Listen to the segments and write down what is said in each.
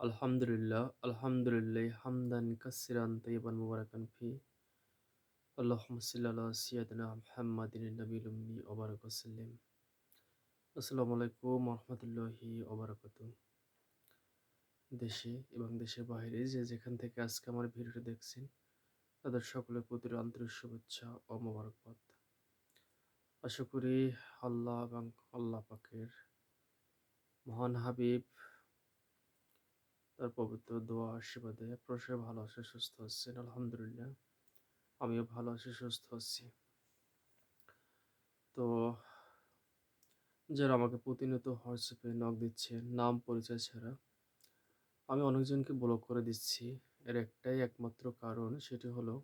আলহামদুলিল্লাহ হামদান কাসিরান তৈয়বান মুবারাকান ফি আল্লাহুম্মা সাল্লি আলা সাইয়্যিদিনা মুহাম্মাদিন নবিয়্যিল উম্মি ওয়া বারাক ওয়াসাল্লিম। আসসালামু আলাইকুম ওয়া রাহমাতুল্লাহি ওয়া বারাকাতুহু। দেশে এবং দেশের বাইরে যে যেখান থেকে আজকে আমার ভিডিওটি দেখছেন তাদের সকলের প্রতি আন্তরিক শুভেচ্ছা ও মোবারকবাদ। আশা করি আল্লাহ এবং আল্লাহ পাকের মহান হাবিব তার পবিত্র দোয়া আশীর্বাদে আপনারা সবাই ভালো আছেন, সুস্থ আছেন। আলহামদুলিল্লাহ আমিও ভালো আছি, সুস্থ আছি। তো যারা আমাকে প্রতিনিয়ত হোয়াটসঅ্যাপে নক দিচ্ছেন নাম পরিচয় ছাড়া, আমি অনেকজনকে ব্লক করে দিচ্ছি। এর একটাই একমাত্র কারণ, সেটি হলো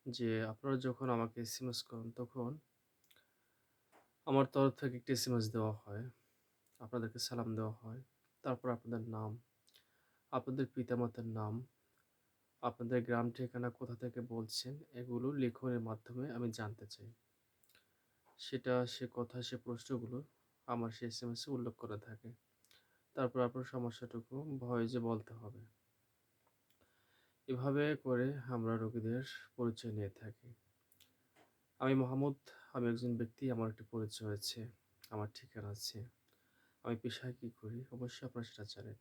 যে আপনারা যখন আমাকে এসএমএস করেন তখন আমার তরফ থেকে একটি এসএমএস দেওয়া হয়, আপনাদেরকে সালাম দেওয়া হয়। তারপর আপনাদের নাম, আপনাদের পিতামাতার নাম, আপনাদের গ্রাম ঠিকানা কোথা থেকে বলছেন এগুলো লিখনের মাধ্যমে আমি জানতে চাই। সে কথা সে প্রশ্নগুলো আমার সেই এসএমএসে উল্লেখ করা থাকে। তারপর আপনার সমস্যাটুকু ভয়েসে বলতে হবে। এভাবে করে আমরা রোগীদের পরিচয় নিয়ে থাকি। আমি মোহাম্মদ, আমি একজন ব্যক্তি, আমার একটি পরিচয় আছে, আমার ঠিকানা আছে। আমি পেশায় কী করি অবশ্যই আপনারা সেটা জানেন।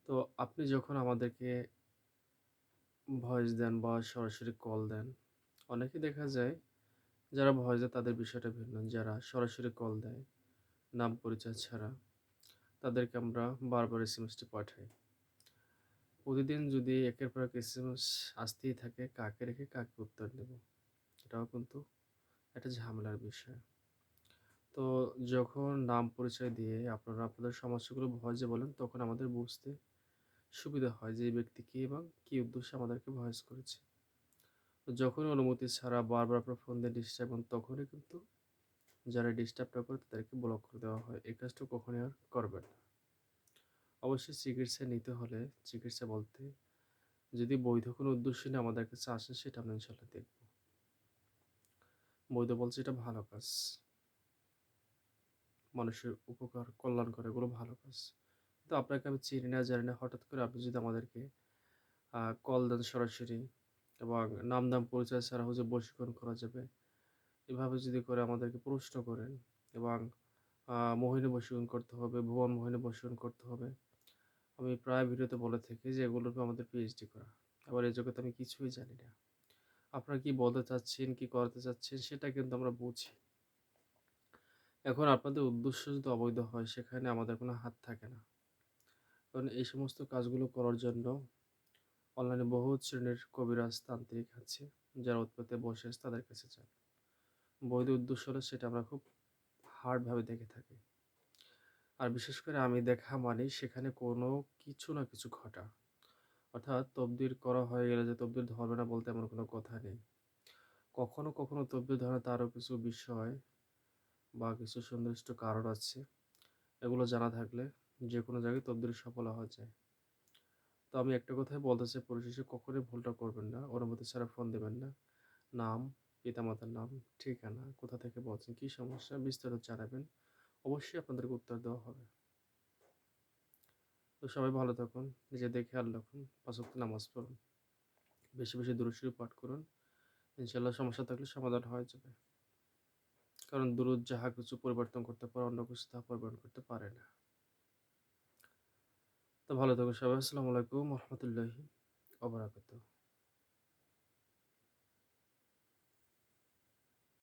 তো আপনি যখন আমাদেরকে ভয়েস দেন বা সরাসরি কল দেন, অনেকে দেখা যায় যারা ভয়েস দেয় তাদের বিষয়টা ভিন্ন। যারা সরাসরি কল দেয় নাম পরিচয় ছাড়া, তাদেরকে আমরা বারবার এসএমএসটি পাঠাই। প্রতিদিন যদি একের পর এক এসএমএস আসতেই থাকে, কাকে রেখে কাকে উত্তর দেব? এটাও কিন্তু একটা ঝামেলার বিষয়। তো যখন নাম পরিচয় দিয়ে আপনারা আপনাদের সমস্যাগুলো ভয়েসে বলেন, তখন আমাদের বুঝতে সুবিধা হয় যে এই ব্যক্তি কে এবং কী উদ্দেশ্যে আমাদেরকে ভয়েস করেছে। তো যখনই অনুমতি ছাড়া বারবার আপনার ফোন দিয়ে ডিস্টার্ব হন, তখনই কিন্তু যারা ডিস্টার্বটা করে তাদেরকে ব্লক করে দেওয়া হয়। এই কাজটা কখনোই আর করবেন না। অবশ্যই চিকিৎসা নিতে হলে, চিকিৎসা বলতে যদি বৈধ কোনো উদ্দেশ্য নিয়ে আমাদের কাছে আসেন, সেটা আমরা ইনশাল্লাহ দেখব। বৈধ বলছে এটা ভালো কাজ, মানুষের উপকার কল্যাণ করে, এগুলো ভালো কাজ। তো আপনাকে আমি চিনি না জানি না, হঠাৎ করে আপনি যদি আমাদেরকে কল দেন সরাসরি এবং নাম দাম পরিচয় ছাড়া হুজুর বশীকরণ করা যাবে, এভাবে যদি করে আমাদেরকে প্রশ্ন করেন এবং মোহিনী বশীকরণ করতে হবে, ভুবন মোহিনী বশীকরণ করতে হবে। আমি প্রায় ভিডিওতে বলে থাকি যে এগুলোর উপর আমাদের পিএইচডি করা। আবার এই জগতে আমি কিছুই জানি না। আপনারা কি বলতে চাচ্ছেন, কি করাতে চাচ্ছেন সেটা কিন্তু আমরা বুঝি। এখন আপনাদের উদ্দেশ্য যদি অবৈধ হয়, সেখানে আমাদের কোনো হাত থাকে না। কারণ এই সমস্ত কাজগুলো করার জন্য অনলাইনে বহু শ্রেণীর কবিরাজ তান্ত্রিক আছে, যারা উৎপত্তি বসে আছে তাদের কাছে যান। বৈধ উদ্দেশ্য হলে সেটা আমরা খুব হার্ডভাবে দেখে থাকি। আর বিশেষ করে আমি দেখা মানেই সেখানে কোনো কিছু না কিছু ঘটা। অর্থাৎ তকদির করা হয়ে গেলে যে তকদির ধরবে না বলতে এমন কোনো কথা নেই। কখনো কখনো তকদির ধরে তারও কিছু বিষয় বা কিছু সুনির্দিষ্ট কারণ আছে। এগুলো জানা থাকলে যে কোনো জায়গায় তকদিরে সফল হওয়া যায়। তো আমি একটা কথাই বলতে চাই, পরিশেষে কখনোই ভুলটা করবেন না। অনুমতি ছাড়া ফোন দেবেন না। নাম, পিতামাতার নাম, ঠিকানা, কোথা থেকে বলছেন, কী সমস্যা বিস্তারিত জানাবেন। অবশ্যই আপনাদেরকে উত্তর দেওয়া হবে। তো সবাই ভালো থাকুন, নিজেদের খেয়াল রাখুন, ৫ ওয়াক্ত নামাজ পড়ুন, বেশি বেশি দুরূদ শরীফ পাঠ করুন। ইনশাআল্লাহ সমস্যা থাকলে সমাধান হয়ে যাবে। কারণ দুরূদ যাহা কিছু পরিবর্তন করতে পারে, অন্য কিছু তা পরিবর্তন করতে পারে না। তো ভালো থাকুন সবাই। আসসালামু আলাইকুম ওয়া রাহমাতুল্লাহি